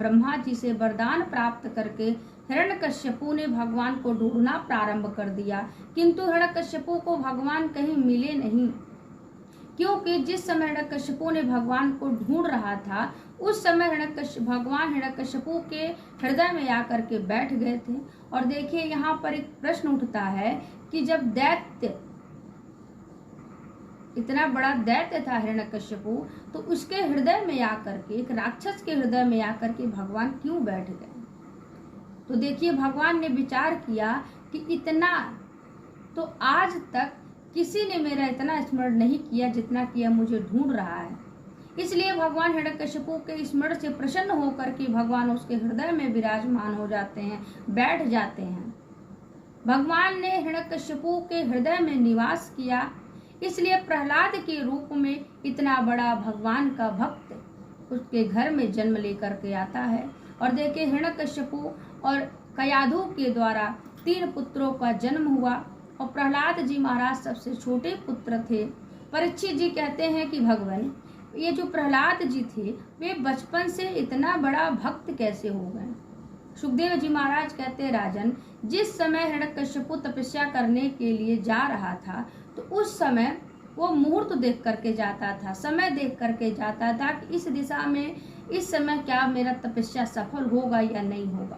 ब्रह्मा जी से वरदान प्राप्त करके हिरण्यकश्यपु ने भगवान को ढूंढना प्रारंभ कर दिया, किंतु हिरण्यकश्यपु को भगवान कहीं मिले नहीं, क्योंकि जिस समय हिरण्यकश्यपु ने भगवान को ढूंढ रहा था उस समय भगवान हिरण्यकश्यपु के हृदय में आकर के बैठ गए थे। और देखिए यहाँ पर एक प्रश्न उठता है कि जब दैत्य, इतना बड़ा दैत्य था हिरण्यकश्यपु, तो उसके हृदय में आकर के, एक राक्षस के हृदय में आकर के भगवान क्यों बैठ गए? तो देखिए भगवान ने विचार किया कि इतना तो आज तक किसी ने मेरा इतना स्मरण नहीं किया जितना किया मुझे ढूंढ रहा है। इसलिए भगवान हिरण्यकश्यपु के स्मरण से प्रसन्न होकर के भगवान उसके हृदय में विराजमान हो जाते हैं, बैठ जाते हैं। भगवान ने हिरण्यकश्यपु के हृदय में निवास किया, इसलिए प्रहलाद के रूप में इतना बड़ा भगवान का भक्त उसके घर में जन्म लेकर के आता है। और देखिए हिरण्यकश्यपु और कयाधु के द्वारा 3 पुत्रों का जन्म हुआ और प्रहलाद जी महाराज सबसे छोटे पुत्र थे। परीक्षित जी कहते हैं कि भगवान, ये जो प्रहलाद जी थे वे बचपन से इतना बड़ा भक्त कैसे हो गए? सुखदेव जी महाराज कहते हैं, राजन, जिस समय हिरण्यकश्यपु तपस्या करने के लिए जा रहा था तो उस समय वो मुहूर्त देख करके जाता था, समय देख करके जाता था कि इस दिशा में इस समय क्या मेरा तपस्या सफल होगा या नहीं होगा।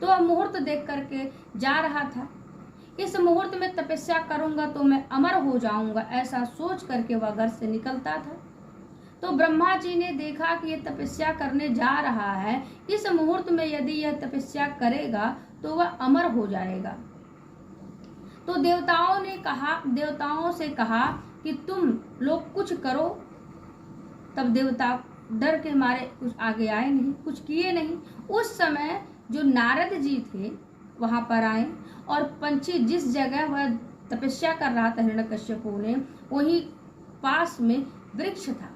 तो वह मुहूर्त देख करके जा रहा था, इस मुहूर्त में तपस्या करूंगा तो मैं अमर हो जाऊंगा, ऐसा सोच करके वह घर से निकलता था। तो ब्रह्मा जी ने देखा कि ये तपस्या करने जा रहा है, इस मुहूर्त में यदि यह तपस्या करेगा तो वह अमर हो जाएगा। तो देवताओं से कहा कि तुम लोग कुछ करो। तब देवता डर के मारे कुछ आगे आए नहीं, कुछ किए नहीं। उस समय जो नारद जी थे वहां पर आए और पंछी जिस जगह वह तपस्या कर रहा था हिरण्यकश्यपु ने, वहीं पास में वृक्ष था।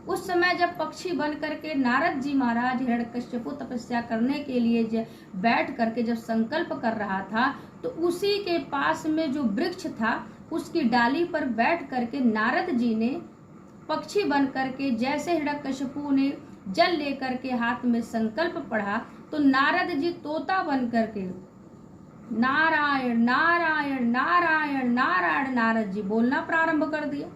उस समय जब पक्षी बन करके नारद जी महाराज हिरण्यकश्यपु तपस्या करने के लिए बैठ करके जब संकल्प कर रहा था, तो उसी के पास में जो वृक्ष था उसकी डाली पर बैठ करके नारद जी ने पक्षी बन करके, जैसे हिरण्यकश्यपु ने जल लेकर के हाथ में संकल्प पढ़ा, तो नारद जी तोता बन करके नारायण नारायण नारायण नारायण नारद जी बोलना प्रारंभ कर दिया।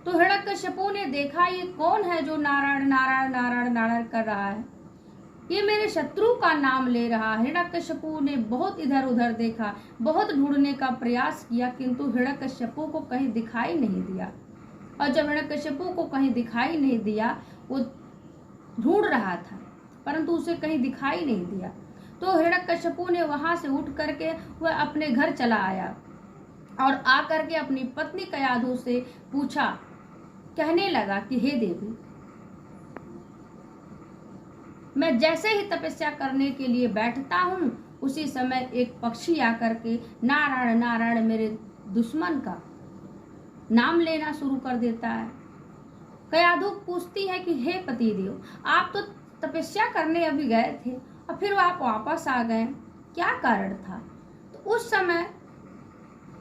तो हिरण्यकश्यपु ने देखा ये कौन है जो नारायण नारायण नारायण नारायण कर रहा है, ये मेरे शत्रु का नाम ले रहा है। हिरण्यकश्यपु ने बहुत इधर उधर देखा, बहुत ढूंढने का प्रयास किया, किंतु हिरण्यकश्यपु को कहीं दिखाई नहीं दिया। और जब हिरण्यकश्यपु को कहीं दिखाई नहीं दिया, वो ढूंढ रहा था परंतु उसे कहीं दिखाई नहीं दिया। तो हिरण्यकश्यपु ने वहां से उठ करके वह अपने घर चला आया और आकर के अपनी पत्नी कयाधु से पूछा, कहने लगा कि हे देवी, मैं जैसे ही तपस्या करने के लिए बैठता हूँ उसी समय एक पक्षी आकर के नारायण नारायण मेरे दुश्मन का नाम लेना शुरू कर देता है। कयाधु पूछती है कि हे पतिदेव, आप तो तपस्या करने अभी गए थे और फिर आप वापस आ गए, क्या कारण था? तो उस समय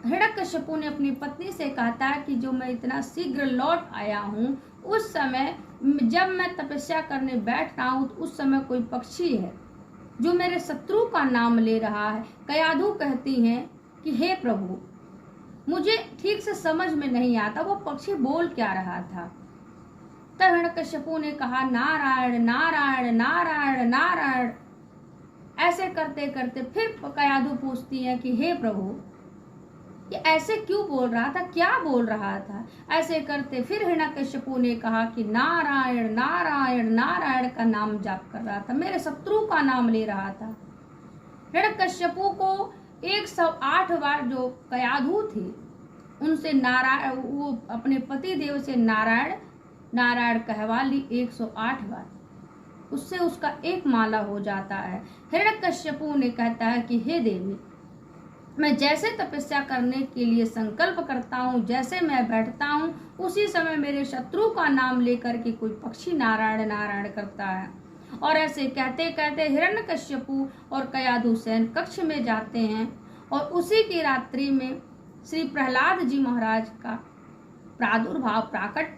हिरण्यकश्यपु ने अपनी पत्नी से कहा था कि जो मैं इतना शीघ्र लौट आया हूँ, उस समय जब मैं तपस्या करने बैठ रहा हूँ तो उस समय कोई पक्षी है जो मेरे शत्रु का नाम ले रहा है। कयाधु कहती हैं कि हे प्रभु, मुझे ठीक से समझ में नहीं आता वो पक्षी बोल क्या रहा था। तब हिरण्यकश्यपु ने कहा, नारायण नारायण नारायण नारायण। ऐसे करते करते फिर कयाधु पूछती है कि हे प्रभु, ये ऐसे क्यों बोल रहा था, क्या बोल रहा था? ऐसे करते फिर हिरण्यकश्यपु ने कहा कि नारायण नारायण नारायण का नाम जाप कर रहा था, मेरे शत्रु का नाम ले रहा था। हिरण्यकश्यपु को 108 बार जो कयाधु थे उनसे नारायण, वो अपने पति देव से नारायण नारायण कहवा ली 108 बार, उससे उसका एक माला हो जाता है। हिरण्यकश्यपु ने कहता है कि हे देवी, मैं जैसे तपस्या करने के लिए संकल्प करता हूँ, जैसे मैं बैठता हूँ, उसी समय मेरे शत्रु का नाम लेकर के कोई पक्षी नारायण नारायण करता है। और ऐसे कहते कहते हिरण्यकश्यपु और कयाधु शयन कक्ष में जाते हैं और उसी की रात्रि में श्री प्रहलाद जी महाराज का प्रादुर्भाव प्राकट्य